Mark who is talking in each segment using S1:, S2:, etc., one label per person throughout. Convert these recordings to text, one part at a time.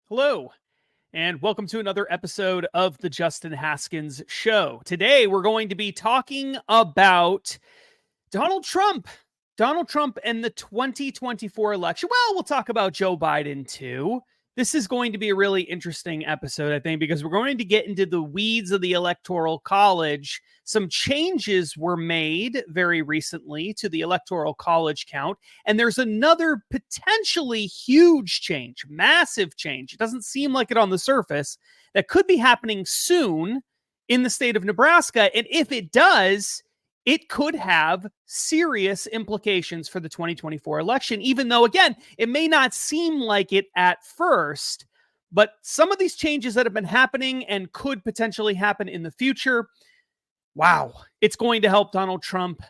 S1: Hello, and welcome to another episode of the Justin Haskins Show. Today, we're going to be talking about Donald Trump. Donald Trump and the 2024 election. Well, we'll talk about Joe Biden too. This is going to be a really interesting episode, I think, because we're going to get into the weeds of the Electoral College. Some changes were made very recently to the Electoral College count, and there's another potentially huge change, massive change. It doesn't seem like it on the surface, that could be happening soon in the state of Nebraska. And if it does, it could have serious implications for the 2024 election, even though, again, it may not seem like it at first. But some of these changes that have been happening and could potentially happen in the future, wow, it's going to help Donald Trump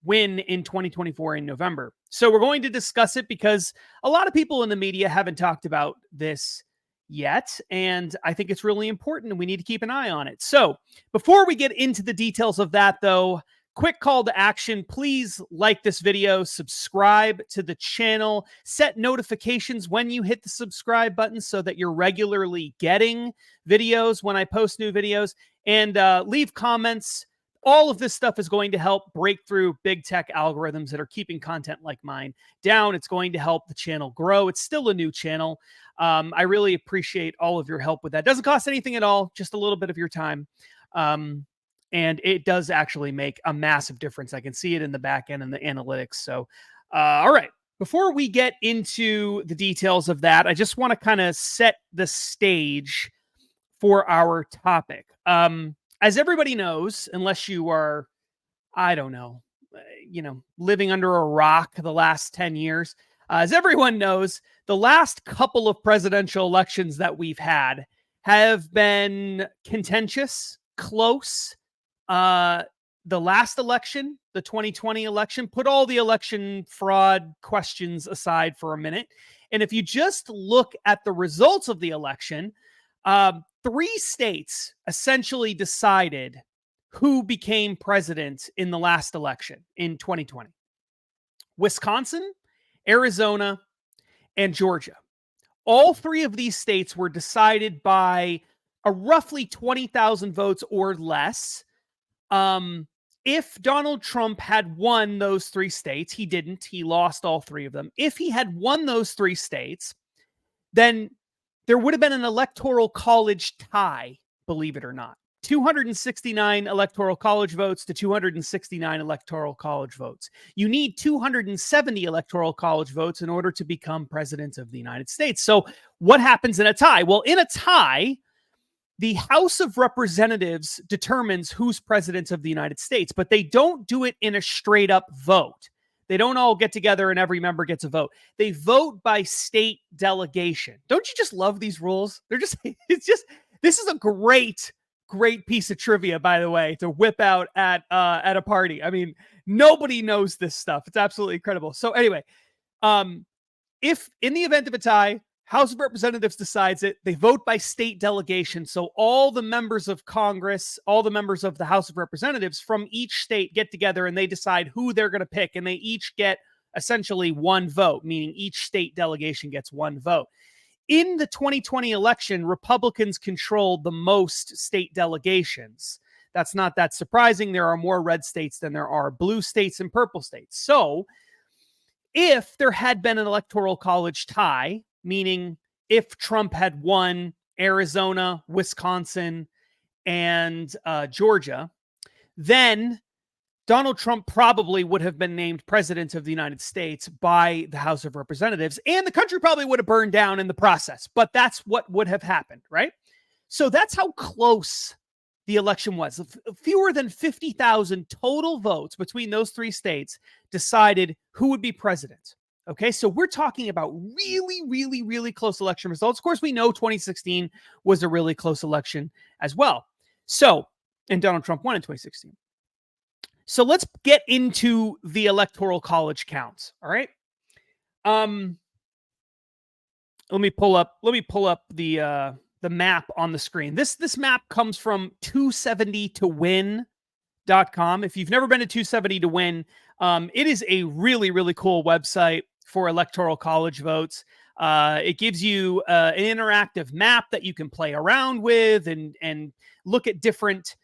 S1: win in 2024 in November. So we're going to discuss it because a lot of people in the media haven't talked about this yet, and I think it's really important and we need to keep an eye on it. So before we get into the details of that, though, quick call to action. Please like this video, subscribe to the channel, set notifications when you hit the subscribe button so that you're regularly getting videos when I post new videos, and leave comments. All of this stuff is going to help break through big tech algorithms that are keeping content like mine down. It's going to help the channel grow. It's still a new channel. I really appreciate all of your help with that. It doesn't cost anything at all, just a little bit of your time. And it does actually make a massive difference. I can see it in the back end and the analytics. So, all right. Before we get into the details of that, I just want to kind of set the stage for our topic. As everybody knows, unless you are, I don't know, living under a rock the last 10 years, as everyone knows, the last couple of presidential elections that we've had have been contentious, close. The last election, the 2020 election, put all the election fraud questions aside for a minute. And if you just look at the results of the election, 3 states essentially decided who became president in the last election in 2020. Wisconsin, Arizona, and Georgia. All 3 of these states were decided by a roughly 20,000 votes or less. If Donald Trump had won those 3 states, he didn't. He lost all 3 of them. If he had won those 3 states, then there would have been an electoral college tie, believe it or not. 269 electoral college votes to 269 electoral college votes. You need 270 electoral college votes in order to become president of the United States. So what happens in a tie? Well, in a tie, the House of Representatives determines who's president of the United States, but they don't do it in a straight up vote. They don't all get together and every member gets a vote. They vote by state delegation. Don't you just love these rules? This is a great piece of trivia, by the way, to whip out at a party. I mean, nobody knows this stuff. It's absolutely incredible. So anyway, if in the event of a tie, House of Representatives decides it, they vote by state delegation. So all the members of Congress, all the members of the House of Representatives from each state get together and they decide who they're going to pick. And they each get essentially 1 vote, meaning each state delegation gets 1 vote. In the 2020 election, Republicans controlled the most state delegations. That's not that surprising. There are more red states than there are blue states and purple states. So if there had been an electoral college tie, meaning if Trump had won Arizona, Wisconsin, and Georgia, then Donald Trump probably would have been named president of the United States by the House of Representatives, and the country probably would have burned down in the process. But that's what would have happened, right? So that's how close the election was. Fewer than 50,000 total votes between those 3 states decided who would be president. Okay, so we're talking about really, really, really close election results. Of course, we know 2016 was a really close election as well. So, and Donald Trump won in 2016. So let's get into the Electoral College counts. All right. Let me pull up the map on the screen. This map comes from 270towin.com. If you've never been to 270 to win, it is a really, really cool website for Electoral College votes. It gives you an interactive map that you can play around with and look at different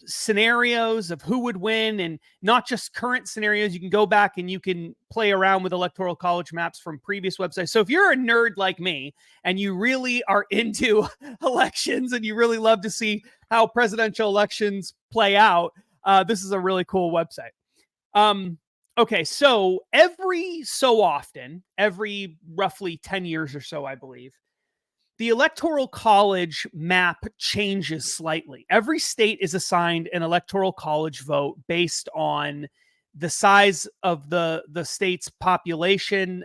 S1: scenarios of who would win, and not just current scenarios. You can go back and you can play around with Electoral College maps from previous websites. So if you're a nerd like me and you really are into elections and you really love to see how presidential elections play out, this is a really cool website. Okay, so every so often, every roughly 10 years or so, I believe, the Electoral College map changes slightly. Every state is assigned an Electoral College vote based on the size of the state's population,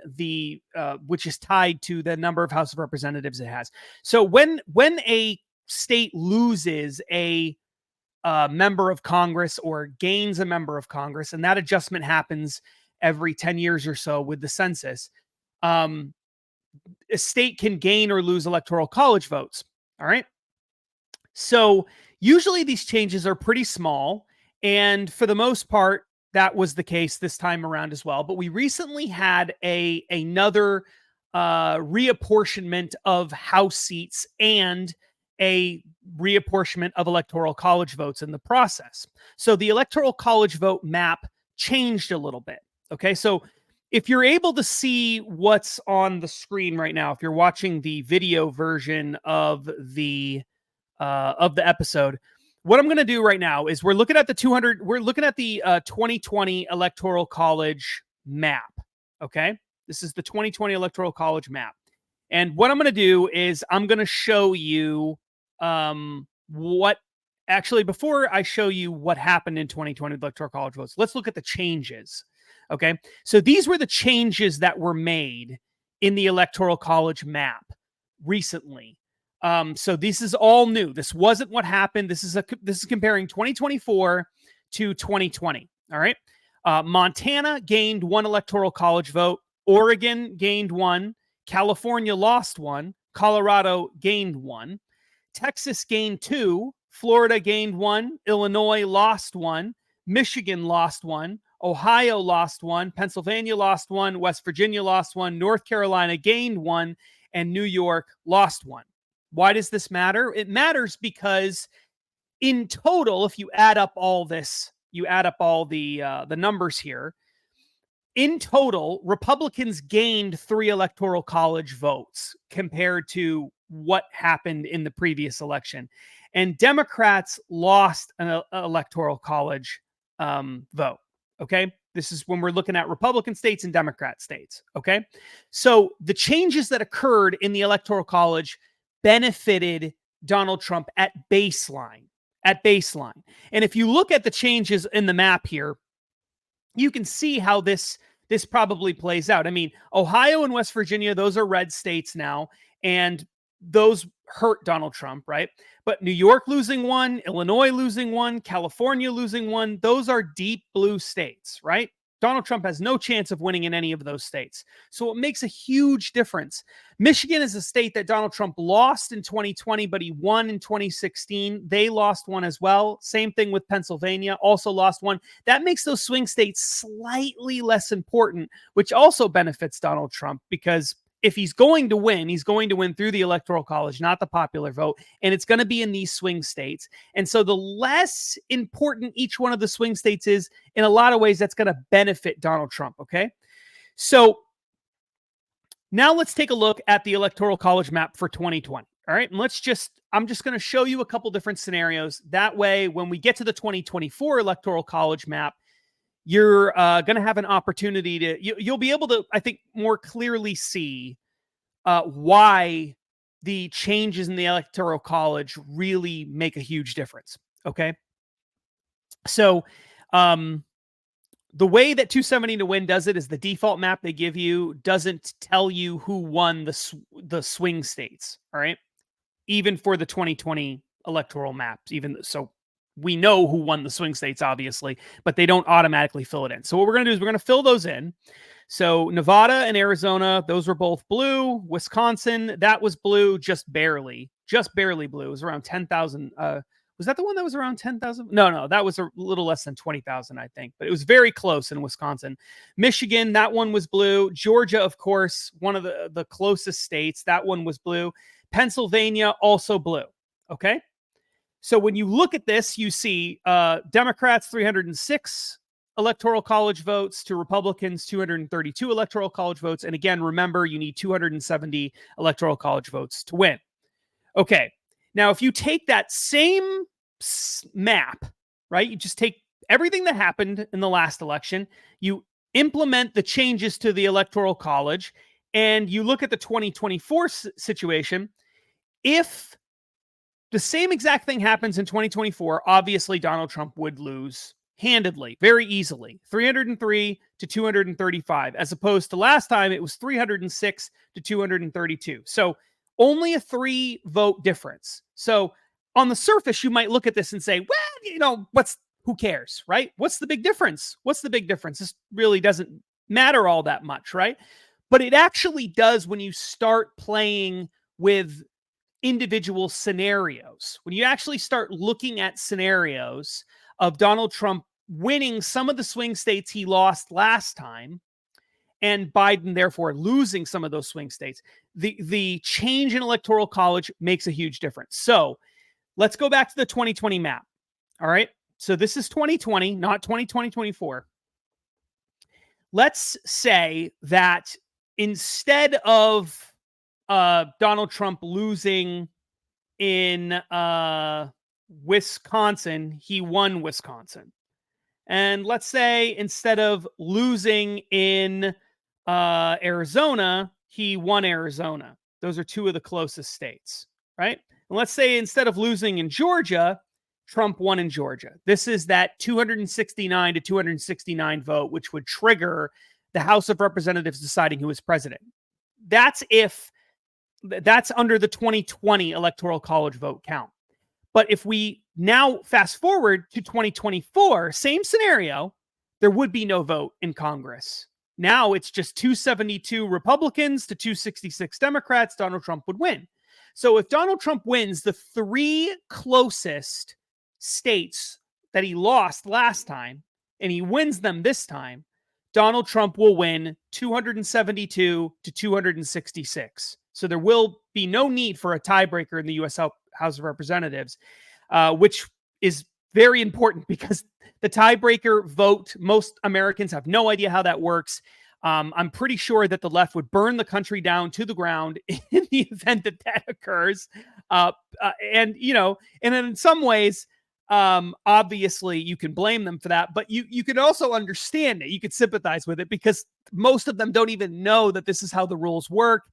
S1: which is tied to the number of House of Representatives it has. So when a state loses a member of Congress or gains a member of Congress, and that adjustment happens every 10 years or so with the census, a state can gain or lose Electoral College votes. All right. So usually these changes are pretty small. And for the most part, that was the case this time around as well. But we recently had another reapportionment of House seats and a reapportionment of Electoral College votes in the process. So the Electoral College vote map changed a little bit. Okay. So if you're able to see what's on the screen right now, if you're watching the video version of the episode, what I'm going to do right now is we're looking at the 2020 Electoral College map. Okay. This is the 2020 Electoral College map. And what I'm going to do is I'm going to show you before I show you what happened in 2020 Electoral College votes, let's look at the changes. Okay. So these were the changes that were made in the Electoral College map recently. So this is all new. This wasn't what happened. This is comparing 2024 to 2020. All right. Montana gained 1 Electoral College vote. Oregon gained 1. California lost 1. Colorado gained 1. Texas gained 2. Florida gained 1. Illinois lost 1. Michigan lost 1. Ohio lost 1. Pennsylvania lost 1. West Virginia lost 1. North Carolina gained 1. And New York lost 1. Why does this matter? It matters because in total, if you add up all this, you add up all the numbers here, in total, Republicans gained 3 Electoral College votes compared to what happened in the previous election. And Democrats lost an Electoral College vote. Okay. This is when we're looking at Republican states and Democrat states. Okay. So the changes that occurred in the Electoral College benefited Donald Trump at baseline. And if you look at the changes in the map here, you can see how this probably plays out. I mean, Ohio and West Virginia, those are red states now, and those hurt Donald Trump, right? But New York losing 1, Illinois losing 1, California losing 1, those are deep blue states, right? Donald Trump has no chance of winning in any of those states. So it makes a huge difference. Michigan is a state that Donald Trump lost in 2020, but he won in 2016. They lost 1 as well. Same thing with Pennsylvania, also lost 1. That makes those swing states slightly less important, which also benefits Donald Trump, because if he's going to win through the Electoral College, not the popular vote. And it's going to be in these swing states. And so the less important each one of the swing states is, in a lot of ways, that's going to benefit Donald Trump. Okay. So now let's take a look at the Electoral College map for 2020. All right. And I'm just going to show you a couple different scenarios. That way, when we get to the 2024 Electoral College map, you're going to have an opportunity to, you'll be able to, I think, more clearly see why the changes in the Electoral College really make a huge difference. Okay. So the way that 270 to win does it is the default map they give you doesn't tell you who won the swing states. All right. Even for the 2020 electoral maps, so we know who won the swing states, obviously, but they don't automatically fill it in. So what we're going to do is we're going to fill those in. So Nevada and Arizona, those were both blue. Wisconsin, that was blue, just barely blue. It was around 10,000, Was that the one that was around 10,000? No, that was a little less than 20,000, I think, but it was very close in Wisconsin. Michigan, that one was blue. Georgia, of course, one of the closest states, that one was blue. Pennsylvania, also blue. Okay. So when you look at this, you see Democrats, 306 Electoral College votes, to Republicans, 232 Electoral College votes. And again, remember, you need 270 Electoral College votes to win. Okay. Now, if you take that same map, right, you just take everything that happened in the last election, you implement the changes to the Electoral College, and you look at the 2024 situation, if the same exact thing happens in 2024, obviously Donald Trump would lose handedly, very easily, 303 to 235, as opposed to last time it was 306 to 232. So only a 3-vote difference. So on the surface, you might look at this and say, well, who cares, right? What's the big difference? This really doesn't matter all that much, right? But it actually does when you start playing with individual scenarios. When you actually start looking at scenarios of Donald Trump winning some of the swing states he lost last time, and Biden therefore losing some of those swing states, the change in Electoral College makes a huge difference. So let's go back to the 2020 map. All right. So this is 2020, not 2024. Let's say that instead of Donald Trump losing in Wisconsin, he won Wisconsin. And let's say instead of losing in Arizona, he won Arizona. Those are two of the closest states, right? And let's say instead of losing in Georgia, Trump won in Georgia. This is that 269 to 269 vote, which would trigger the House of Representatives deciding who is president. That's under the 2020 Electoral College vote count. But if we now fast forward to 2024, same scenario, there would be no vote in Congress. Now it's just 272 Republicans to 266 Democrats. Donald Trump would win. So if Donald Trump wins the 3 closest states that he lost last time, and he wins them this time, Donald Trump will win 272 to 266. So there will be no need for a tiebreaker in the U.S. House of Representatives, which is very important because the tiebreaker vote, most Americans have no idea how that works. I'm pretty sure that the left would burn the country down to the ground in the event that occurs. And in some ways, obviously you can blame them for that, but you can also understand it. You could sympathize with it because most of them don't even know that this is how the rules work.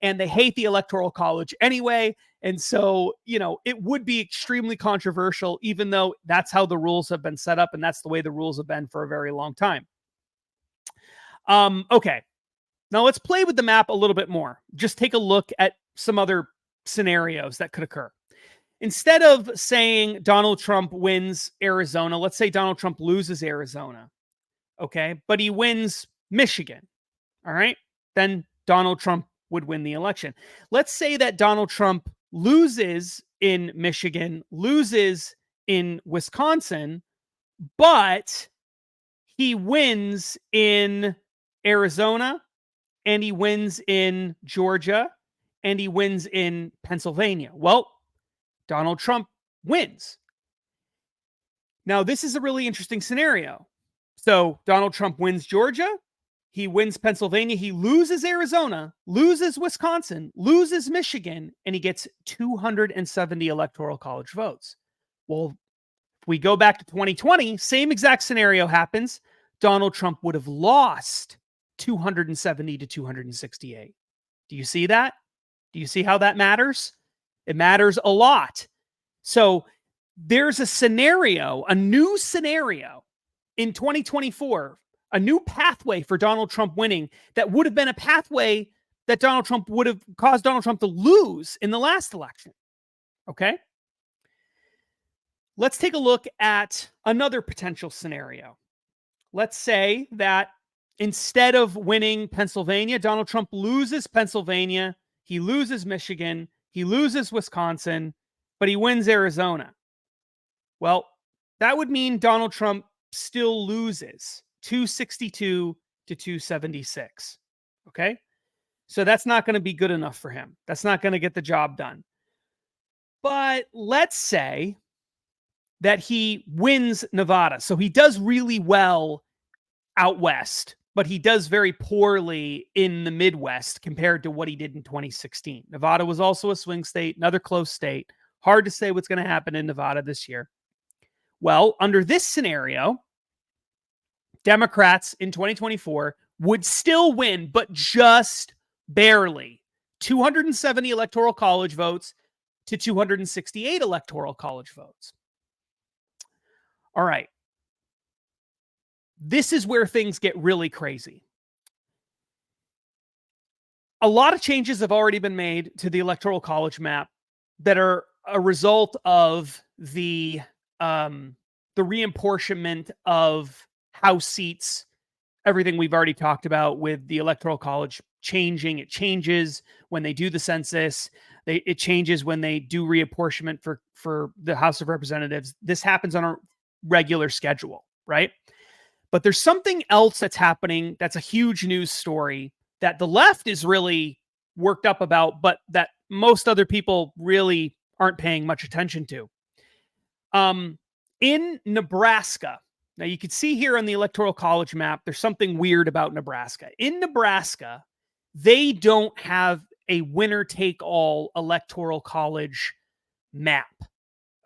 S1: And they hate the Electoral College anyway. And so, it would be extremely controversial, even though that's how the rules have been set up. And that's the way the rules have been for a very long time. Okay. Now let's play with the map a little bit more. Just take a look at some other scenarios that could occur. Instead of saying Donald Trump wins Arizona, let's say Donald Trump loses Arizona. Okay. But he wins Michigan. All right. Then Donald Trump would win the election. Let's say that Donald Trump loses in Michigan, loses in Wisconsin, but he wins in Arizona, and he wins in Georgia, and he wins in Pennsylvania. Well, Donald Trump wins. Now, this is a really interesting scenario. So Donald Trump wins Georgia, he wins Pennsylvania, he loses Arizona, loses Wisconsin, loses Michigan, and he gets 270 Electoral College votes. Well, if we go back to 2020, same exact scenario happens. Donald Trump would have lost 270 to 268. Do you see that? Do you see how that matters? It matters a lot. So there's a scenario, a new scenario in 2024, a new pathway for Donald Trump winning that would have been a pathway that Donald Trump would have caused Donald Trump to lose in the last election. Okay? Let's take a look at another potential scenario. Let's say that instead of winning Pennsylvania, Donald Trump loses Pennsylvania, he loses Michigan, he loses Wisconsin, but he wins Arizona. Well, that would mean Donald Trump still loses 262 to 276. Okay. So that's not going to be good enough for him. That's not going to get the job done. But let's say that he wins Nevada. So he does really well out west, but he does very poorly in the Midwest compared to what he did in 2016. Nevada was also a swing state, another close state. Hard to say what's going to happen in Nevada this year. Well, under this scenario, Democrats in 2024 would still win, but just barely. 270 Electoral College votes to 268 Electoral College votes. All right. This is where things get really crazy. A lot of changes have already been made to the Electoral College map that are a result of the reapportionment of House seats, everything we've already talked about with the Electoral College changing. It changes when they do the census. It changes when they do reapportionment for the House of Representatives. This happens on a regular schedule, right? But there's something else that's happening that's a huge news story that the left is really worked up about, but that most other people really aren't paying much attention to. In Nebraska, now you can see here on the Electoral College map, there's something weird about Nebraska. In Nebraska, they don't have a winner-take-all Electoral College map,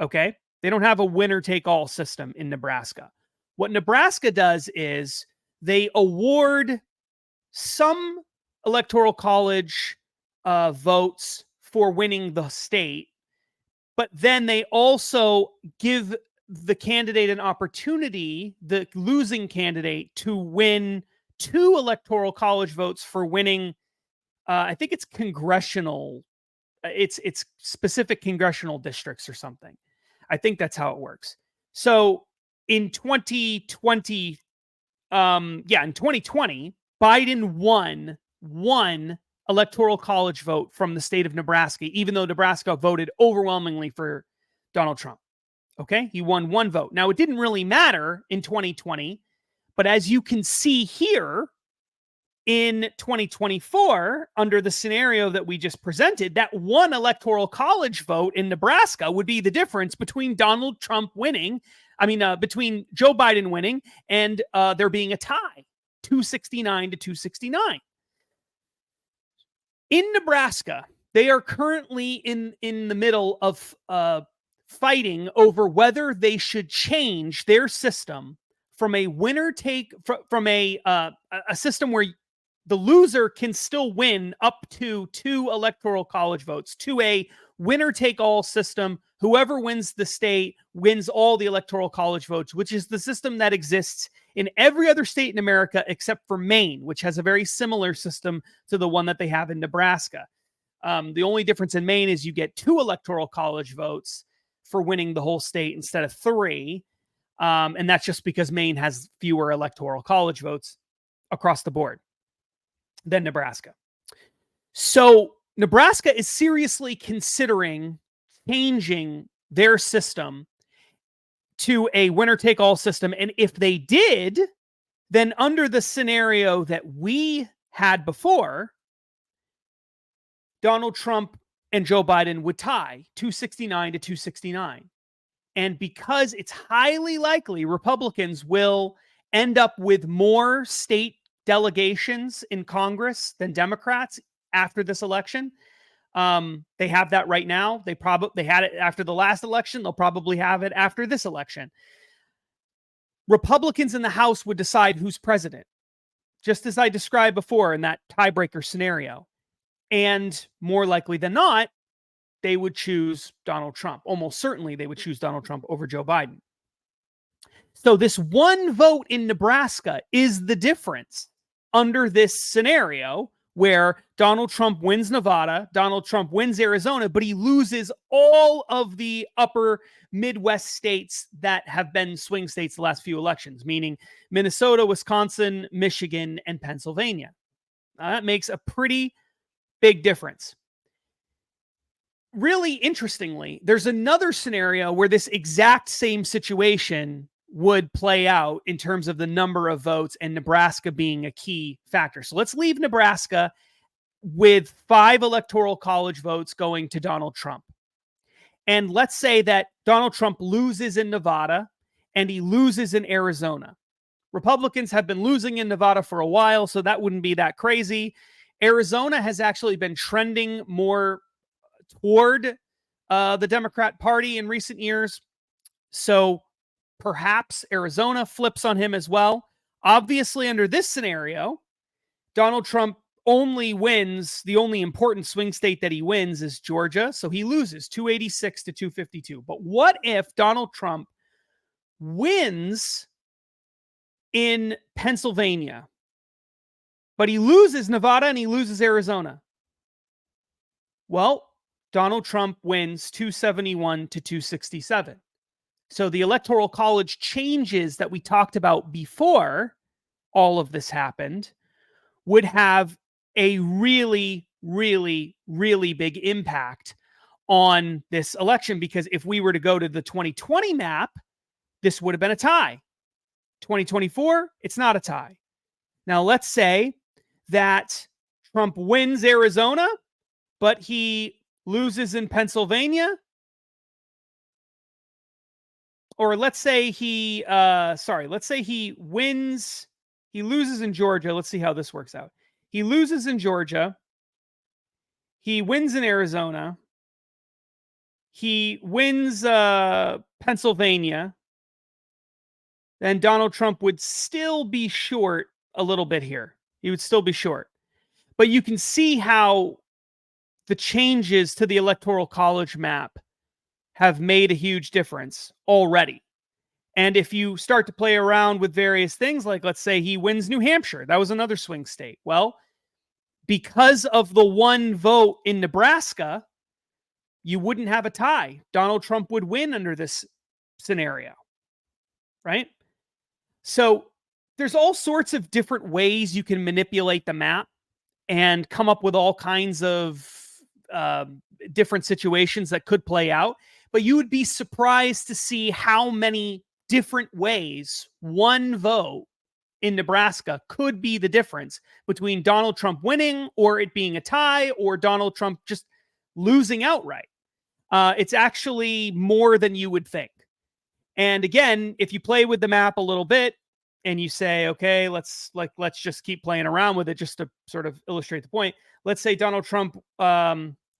S1: okay? They don't have a winner-take-all system in Nebraska. What Nebraska does is they award some Electoral College votes for winning the state, but then they also give the candidate an opportunity, the losing candidate, to win 2 Electoral College votes for winning, I think it's congressional, it's specific congressional districts or something. I think that's how it works. So in 2020, in 2020, Biden won one Electoral College vote from the state of Nebraska, even though Nebraska voted overwhelmingly for Donald Trump. Okay, he won 1 vote. Now, it didn't really matter in 2020, but as you can see here, in 2024, under the scenario that we just presented, that 1 Electoral College vote in Nebraska would be the difference between Donald Trump winning, between Joe Biden winning and there being a tie, 269 to 269. In Nebraska, they are currently in the middle of fighting over whether they should change their system from a winner take from a system where the loser can still win up to 2 Electoral College votes to a winner take all system. Whoever wins the state wins all the Electoral College votes, which is the system that exists in every other state in America except for Maine, which has a very similar system to the one that they have in Nebraska. The only difference in Maine is you get 2 Electoral College votes for winning the whole state instead of 3. And that's just because Maine has fewer Electoral College votes across the board than Nebraska. So Nebraska is seriously considering changing their system to a winner-take-all system. And if they did, then under the scenario that we had before, Donald Trump and Joe Biden would tie 269 to 269. And because it's highly likely Republicans will end up with more state delegations in Congress than Democrats after this election. They have that right now. They had it after the last election. They'll probably have it after this election. Republicans in the House would decide who's president, just as I described before in that tiebreaker scenario. And more likely than not, they would choose Donald Trump. Almost certainly they would choose Donald Trump over Joe Biden. So this 1 vote in Nebraska is the difference under this scenario where Donald Trump wins Nevada, Donald Trump wins Arizona, but he loses all of the upper Midwest states that have been swing states the last few elections, meaning Minnesota, Wisconsin, Michigan, and Pennsylvania. That makes a pretty big difference. really interestingly, there's another scenario where this exact same situation would play out in terms of the number of votes and Nebraska being a key factor. So let's leave Nebraska with 5 Electoral College votes going to Donald Trump. And let's say that Donald Trump loses in Nevada and he loses in Arizona. Republicans have been losing in Nevada for a while, so that wouldn't be that crazy. Arizona has actually been trending more toward the Democrat Party in recent years. So perhaps Arizona flips on him as well. Obviously, under this scenario, Donald Trump only wins, the only important swing state that he wins is Georgia. So he loses 286 to 252. But what if Donald Trump wins in Pennsylvania, but he loses Nevada and he loses Arizona? Well, Donald Trump wins 271 to 267. So the Electoral College changes that we talked about before all of this happened would have a really, really, really big impact on this election, because if we were to go to the 2020 map, this would have been a tie. 2024, it's not a tie. Now, let's say that Trump wins Arizona, but he loses in Pennsylvania. Or let's say he wins, he loses in Georgia. Let's see how this works out. He loses in Georgia. He wins in Arizona. He wins Pennsylvania. Then Donald Trump would still be short a little bit here. He would still be short. But you can see how the changes to the Electoral College map have made a huge difference already. And if you start to play around with various things, like let's say he wins New Hampshire, that was another swing state. Well, because of the one vote in Nebraska, you wouldn't have a tie. Donald Trump would win under this scenario, right? So there's all sorts of different ways you can manipulate the map and come up with all kinds of different situations that could play out. But you would be surprised to see how many different ways one vote in Nebraska could be the difference between Donald Trump winning or it being a tie or Donald Trump just losing outright. It's actually more than you would think. And again, if you play with the map a little bit and you say, okay, let's just keep playing around with it just to sort of illustrate the point. Let's say Donald Trump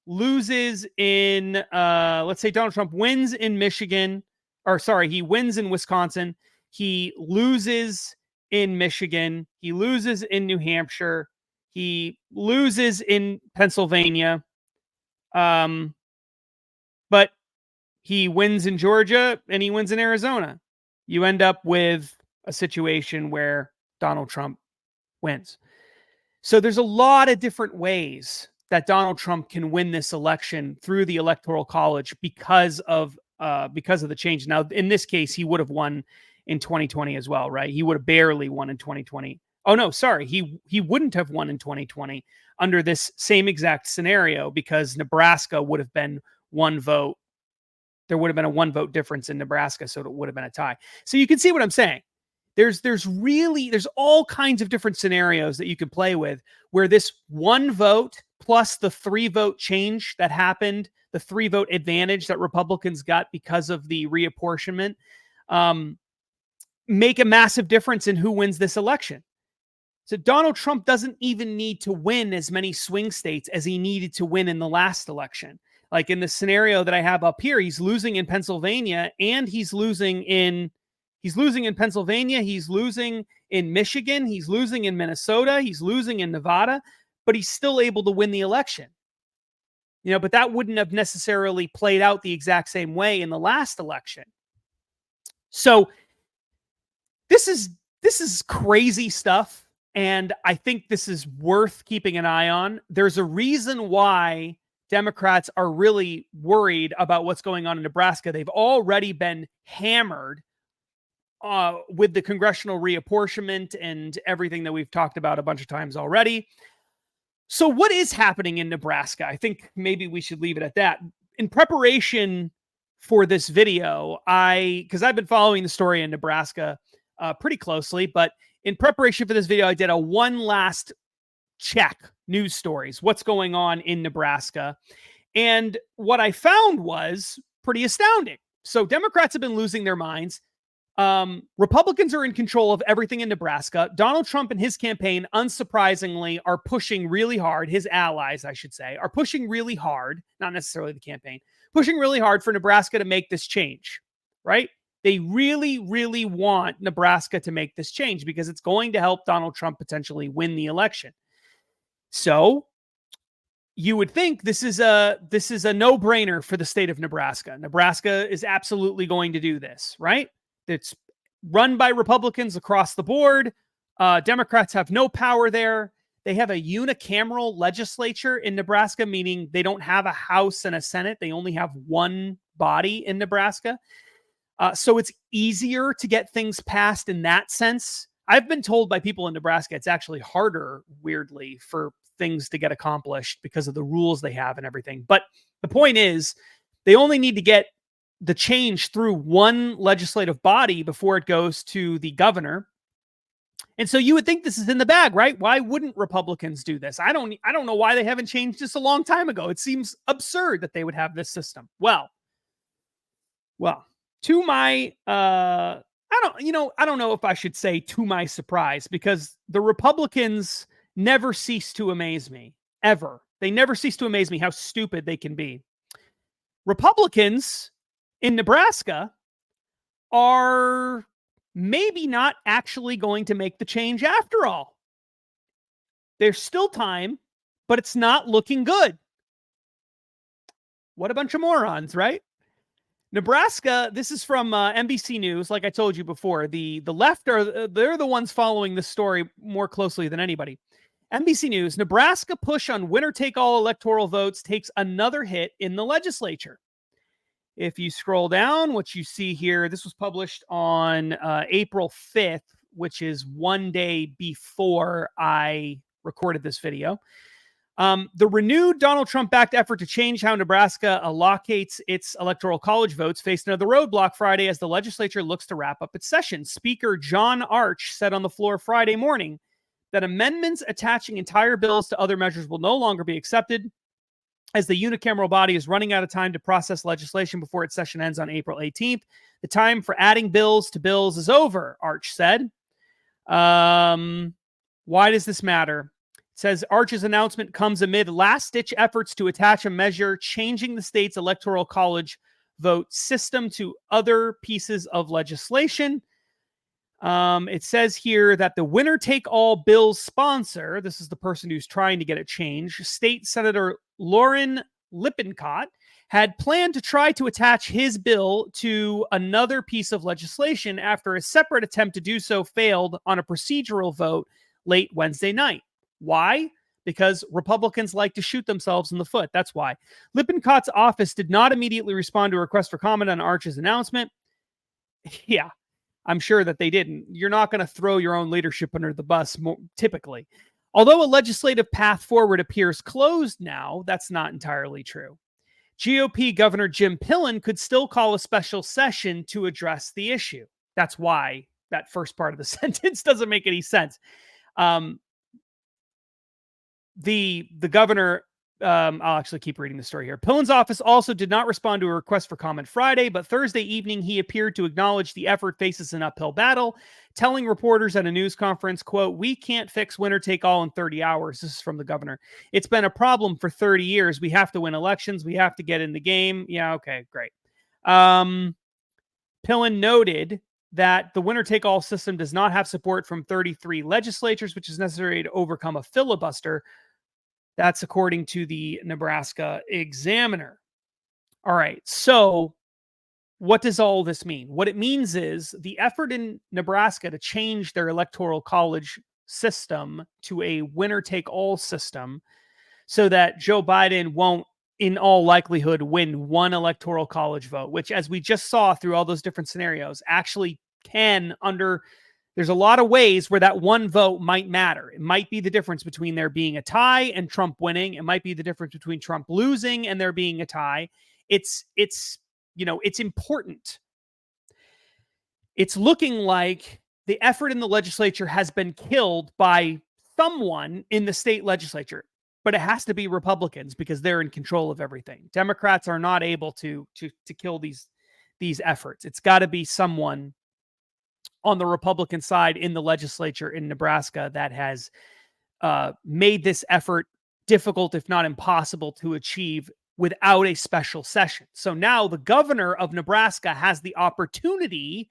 S1: loses in, let's say Donald Trump wins in Michigan, or sorry, he wins in Wisconsin. He loses in Michigan. He loses in New Hampshire. He loses in Pennsylvania. But he wins in Georgia and he wins in Arizona. You end up with a situation where Donald Trump wins. So there's a lot of different ways that Donald Trump can win this election through the Electoral College because of the change. Now, in this case, he would have won in 2020 as well, right? He would have barely won in 2020. Oh no, sorry, he wouldn't have won in 2020 under this same exact scenario because Nebraska would have been one vote. There would have been a one vote difference in Nebraska, so it would have been a tie. So you can see what I'm saying. There's all kinds of different scenarios that you could play with where this one vote plus the 3 vote change that happened, the 3 vote advantage that Republicans got because of the reapportionment, make a massive difference in who wins this election. So Donald Trump doesn't even need to win as many swing states as he needed to win in the last election. Like in the scenario that I have up here, he's losing in Pennsylvania and he's losing in Pennsylvania, he's losing in Michigan, he's losing in Minnesota, he's losing in Nevada, but he's still able to win the election. You know, but that wouldn't have necessarily played out the exact same way in the last election. So this is crazy stuff, and I think this is worth keeping an eye on. There's a reason why Democrats are really worried about what's going on in Nebraska. They've already been hammered with the congressional reapportionment and everything that we've talked about a bunch of times already. So what is happening in Nebraska? I think maybe we should leave it at that. in preparation for this video, because I've been following the story in Nebraska pretty closely, but in preparation for this video, I did a one last check news stories, what's going on in Nebraska. And what I found was pretty astounding. So Democrats have been losing their minds. Republicans are in control of everything in Nebraska. Donald Trump and his campaign, unsurprisingly, are pushing really hard. His allies, I should say, are pushing really hard, not necessarily the campaign, pushing really hard for Nebraska to make this change, right? They really, really want Nebraska to make this change because it's going to help Donald Trump potentially win the election. So you would think this is a no-brainer for the state of Nebraska. Nebraska is absolutely going to do this, right? It's run by Republicans across the board. Democrats have no power there. They have a unicameral legislature in Nebraska, meaning they don't have a House and a Senate. They only have one body in Nebraska. So it's easier to get things passed in that sense. I've been told by people in Nebraska it's actually harder, weirdly, for things to get accomplished because of the rules they have and everything. But the point is, they only need to get the change through one legislative body before it goes to the governor. And so you would think this is in the bag, right? Why wouldn't Republicans do this? I don't know why they haven't changed this a long time ago. It seems absurd that they would have this system. Well, to my I don't know if I should say to my surprise, because the Republicans never cease to amaze me, ever. They never cease to amaze me how stupid they can be. Republicans in Nebraska are maybe not actually going to make the change after all. There's still time, but it's not looking good. What a bunch of morons, right? Nebraska, this is from NBC News. Like I told you before, the left they're the ones following this story more closely than anybody. NBC News, Nebraska push on winner-take-all electoral votes takes another hit in the legislature. If you scroll down, what you see here, this was published on April 5th, which is one day before I recorded this video. The renewed Donald Trump-backed effort to change how Nebraska allocates its Electoral College votes faced another roadblock Friday as the legislature looks to wrap up its session. Speaker John Arch said on the floor Friday morning that amendments attaching entire bills to other measures will no longer be accepted as the unicameral body is running out of time to process legislation before its session ends on April 18th. The time for adding bills to bills is over, Arch said. Why does this matter? It says Arch's announcement comes amid last-ditch efforts to attach a measure changing the state's Electoral College vote system to other pieces of legislation. It says here that the winner-take-all bill's sponsor, this is the person who's trying to get it changed, State Senator Lauren Lippincott, had planned to try to attach his bill to another piece of legislation after a separate attempt to do so failed on a procedural vote late Wednesday night. Why? Because Republicans like to shoot themselves in the foot. That's why. Lippincott's office did not immediately respond to a request for comment on Arch's announcement. Yeah, I'm sure that they didn't. You're not going to throw your own leadership under the bus, typically. Although a legislative path forward appears closed now, that's not entirely true. GOP Governor Jim Pillen could still call a special session to address the issue. That's why that first part of the sentence doesn't make any sense. The governor, I'll actually keep reading the story here. Pillen's office also did not respond to a request for comment Friday, but Thursday evening he appeared to acknowledge the effort faces an uphill battle, telling reporters at a news conference, quote, "We can't fix winner take all in 30 hours. This is from the governor. It's been a problem for 30 years. We have to win elections. We have to get in the game. Yeah, okay, great. Pillen noted that the winner-take-all system does not have support from 33 legislatures, which is necessary to overcome a filibuster. That's according to the Nebraska Examiner. All right, so what does all this mean? What it means is the effort in Nebraska to change their electoral college system to a winner-take-all system so that Joe Biden won't, in all likelihood, win one electoral college vote, which, as we just saw through all those different scenarios, actually can there's a lot of ways where that one vote might matter. It might be the difference between there being a tie and Trump winning. It might be the difference between Trump losing and there being a tie. it's it's important. It's looking like the effort in the legislature has been killed by someone in the state legislature, but it has to be Republicans because they're in control of everything. Democrats are not able to kill these efforts. It's got to be someone on the Republican side in the legislature in Nebraska that has made this effort difficult, if not impossible, to achieve without a special session. So now the governor of Nebraska has the opportunity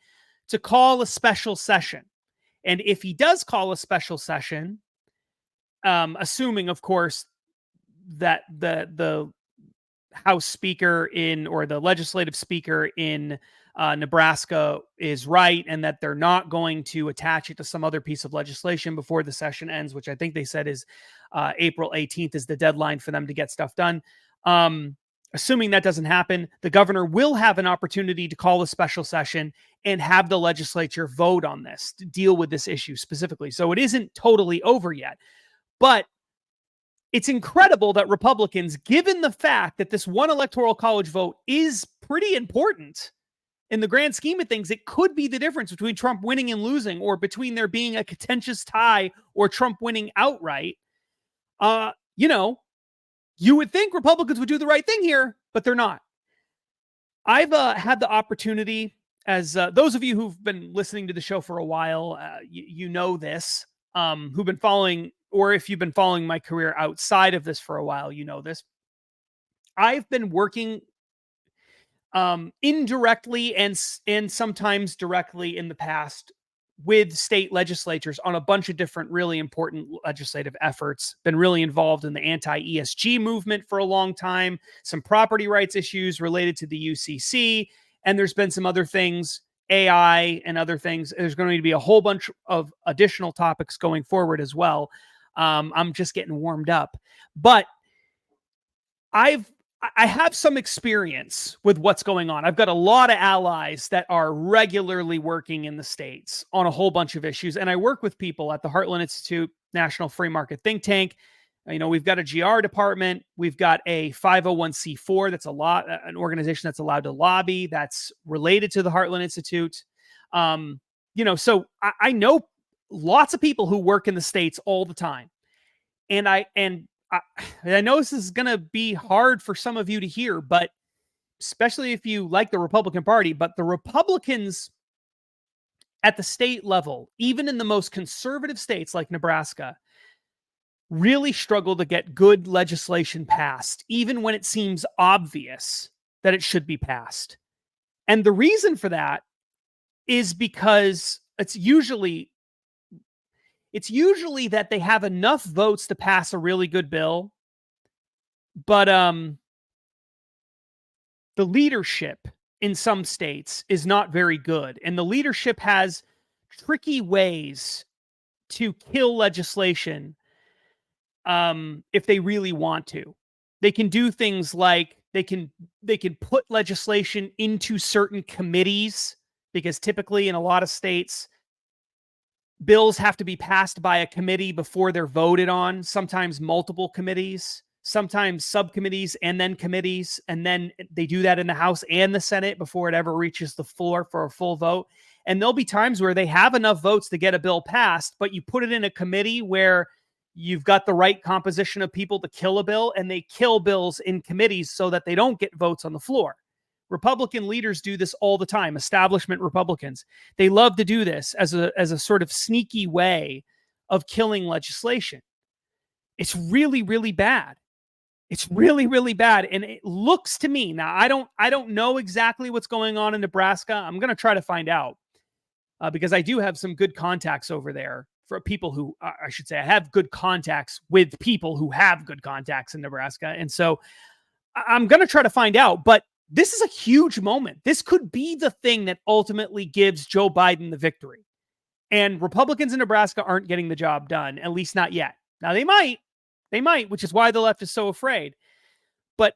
S1: to call a special session. And if he does call a special session, assuming, of course, that the House Speaker or the legislative speaker in Nebraska is right, and that they're not going to attach it to some other piece of legislation before the session ends, which I think they said is April 18th is the deadline for them to get stuff done. Assuming that doesn't happen, the governor will have an opportunity to call a special session and have the legislature vote on this, to deal with this issue specifically. So it isn't totally over yet. But it's incredible that Republicans, given the fact that this one electoral college vote is pretty important in the grand scheme of things, it could be the difference between Trump winning and losing, or between there being a contentious tie or Trump winning outright. You would think Republicans would do the right thing here, but they're not. I've had the opportunity, as those of you who've been listening to the show for a while, you know this, who've been following, or if you've been following my career outside of this for a while, you know this. I've been working indirectly and sometimes directly in the past with state legislatures on a bunch of different really important legislative efforts. Been really involved in the anti-ESG movement for a long time, some property rights issues related to the UCC, and there's been some other things, AI and other things. There's going to be a whole bunch of additional topics going forward as well. I'm just getting warmed up, but I have some experience with what's going on. I've got a lot of allies that are regularly working in the States on a whole bunch of issues. And I work with people at the Heartland Institute, National Free Market Think Tank. We've got a GR department. We've got a 501c4 that's an organization that's allowed to lobby, that's related to the Heartland Institute. So I know lots of people who work in the States all the time. And I know this is going to be hard for some of you to hear, but especially if you like the Republican Party, but the Republicans at the state level, even in the most conservative states like Nebraska, really struggle to get good legislation passed, even when it seems obvious that it should be passed. And the reason for that is because it's usually that they have enough votes to pass a really good bill, but the leadership in some states is not very good, and the leadership has tricky ways to kill legislation if they really want to. They can do things like they can put legislation into certain committees, because typically in a lot of states, bills have to be passed by a committee before they're voted on, sometimes multiple committees, sometimes subcommittees and then committees. And then they do that in the House and the Senate before it ever reaches the floor for a full vote. And there'll be times where they have enough votes to get a bill passed, but you put it in a committee where you've got the right composition of people to kill a bill, and they kill bills in committees so that they don't get votes on the floor. Republican leaders do this all the time. Establishment Republicans, they love to do this as a sort of sneaky way of killing legislation. It's really, really bad. It's really, really bad. And it looks to me, now I don't know exactly what's going on in Nebraska. I'm going to try to find out because I do have some good contacts over there for people who, I should say, I have good contacts with people who have good contacts in Nebraska. And so I'm going to try to find out, but this is a huge moment. This could be the thing that ultimately gives Joe Biden the victory. And Republicans in Nebraska aren't getting the job done, at least not yet. Now they might, which is why the left is so afraid. But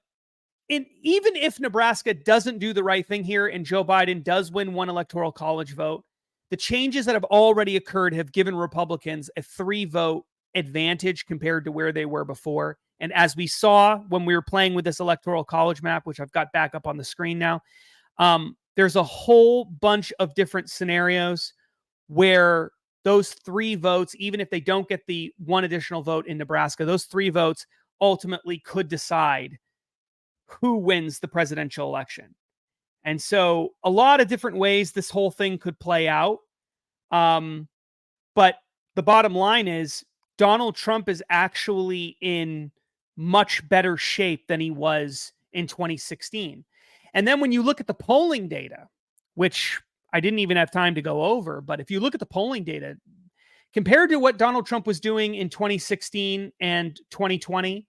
S1: even if Nebraska doesn't do the right thing here and Joe Biden does win one electoral college vote, the changes that have already occurred have given Republicans a 3-vote advantage compared to where they were before. And as we saw when we were playing with this Electoral College map, which I've got back up on the screen now, there's a whole bunch of different scenarios where those 3 votes, even if they don't get the 1 additional vote in Nebraska, those 3 votes ultimately could decide who wins the presidential election. And so a lot of different ways this whole thing could play out. But the bottom line is Donald Trump is actually in much better shape than he was in 2016. And then when you look at the polling data, which I didn't even have time to go over, but if you look at the polling data, compared to what Donald Trump was doing in 2016 and 2020,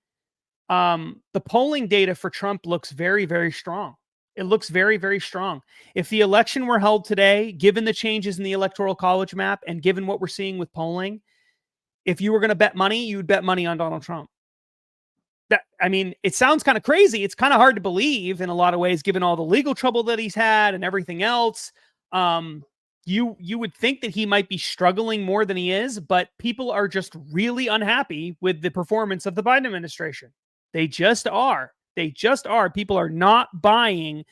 S1: the polling data for Trump looks very, very strong. It looks very, very strong. If the election were held today, given the changes in the Electoral College map and given what we're seeing with polling, if you were going to bet money, you would bet money on Donald Trump. I mean, it sounds kind of crazy. It's kind of hard to believe in a lot of ways, given all the legal trouble that he's had and everything else. You would think that he might be struggling more than he is, but people are just really unhappy with the performance of the Biden administration. They just are. They just are. People are not buying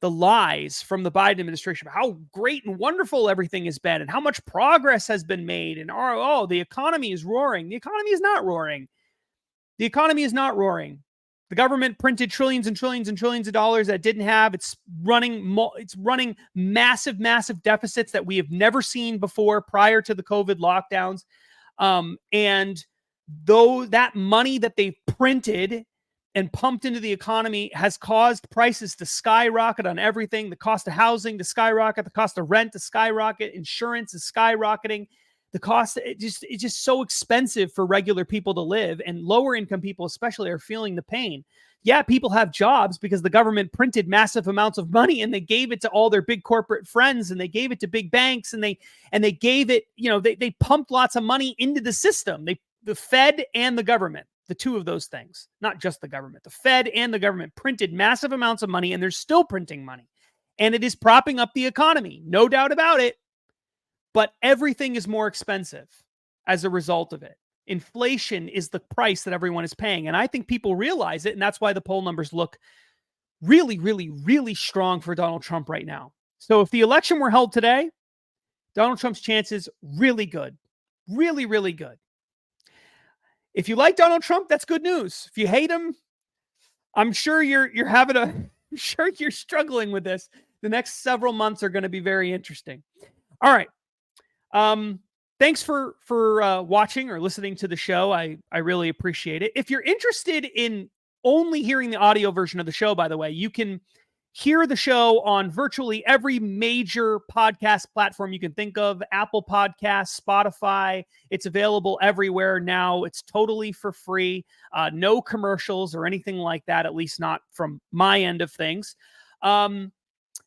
S1: the lies from the Biden administration about how great and wonderful everything has been and how much progress has been made. And the economy is roaring. The economy is not roaring. The economy is not roaring. The government printed trillions and trillions and trillions of dollars that didn't have. It's running massive, massive deficits that we have never seen before prior to the COVID lockdowns. And though that money that they printed and pumped into the economy has caused prices to skyrocket on everything, the cost of housing to skyrocket, the cost of rent to skyrocket, insurance is skyrocketing. The cost, it's just so expensive for regular people to live, and lower income people especially are feeling the pain. Yeah, people have jobs because the government printed massive amounts of money and they gave it to all their big corporate friends and they gave it to big banks and they gave it, they pumped lots of money into the system. The Fed and the government, the two of those things, not just the government, the Fed and the government printed massive amounts of money, and they're still printing money. And it is propping up the economy, no doubt about it. But everything is more expensive as a result of it. Inflation is the price that everyone is paying. And I think people realize it. And that's why the poll numbers look really, really, really strong for Donald Trump right now. So if the election were held today, Donald Trump's chances really good. Really, really good. If you like Donald Trump, that's good news. If you hate him, I'm sure you're having I'm sure you're struggling with this. The next several months are going to be very interesting. All right. Thanks for watching or listening to the show. I really appreciate it. If you're interested in only hearing the audio version of the show, by the way, you can hear the show on virtually every major podcast platform you can think of. Apple Podcasts, Spotify. It's available everywhere now. It's totally for free. No commercials or anything like that, at least not from my end of things.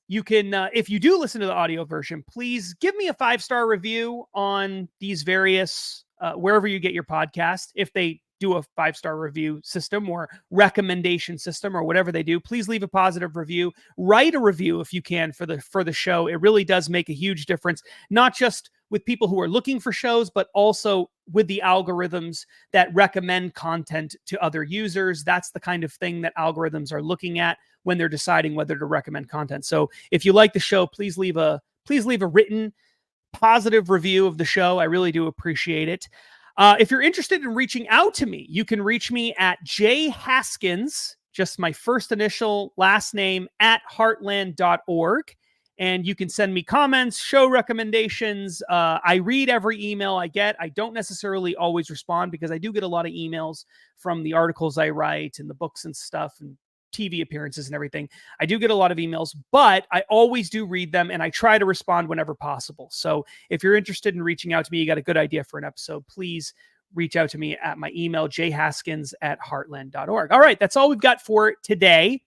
S1: You can, if you do listen to the audio version, please give me a 5-star review on these various, wherever you get your podcast. If they do a 5-star review system or recommendation system or whatever they do, please leave a positive review. Write a review if you can for the show. It really does make a huge difference, not just with people who are looking for shows, but also with the algorithms that recommend content to other users. That's the kind of thing that algorithms are looking at when they're deciding whether to recommend content. So if you like the show, please leave a written positive review of the show. I really do appreciate it. If you're interested in reaching out to me, you can reach me at jhaskins, just my first initial last name, at heartland.org. And you can send me comments, show recommendations. I read every email I get. I don't necessarily always respond because I do get a lot of emails from the articles I write and the books and stuff and TV appearances and everything. I do get a lot of emails, but I always do read them and I try to respond whenever possible. So if you're interested in reaching out to me, you got a good idea for an episode, please reach out to me at my email, jhaskins@heartland.org. All right, that's all we've got for today.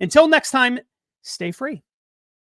S1: Until next time, stay free.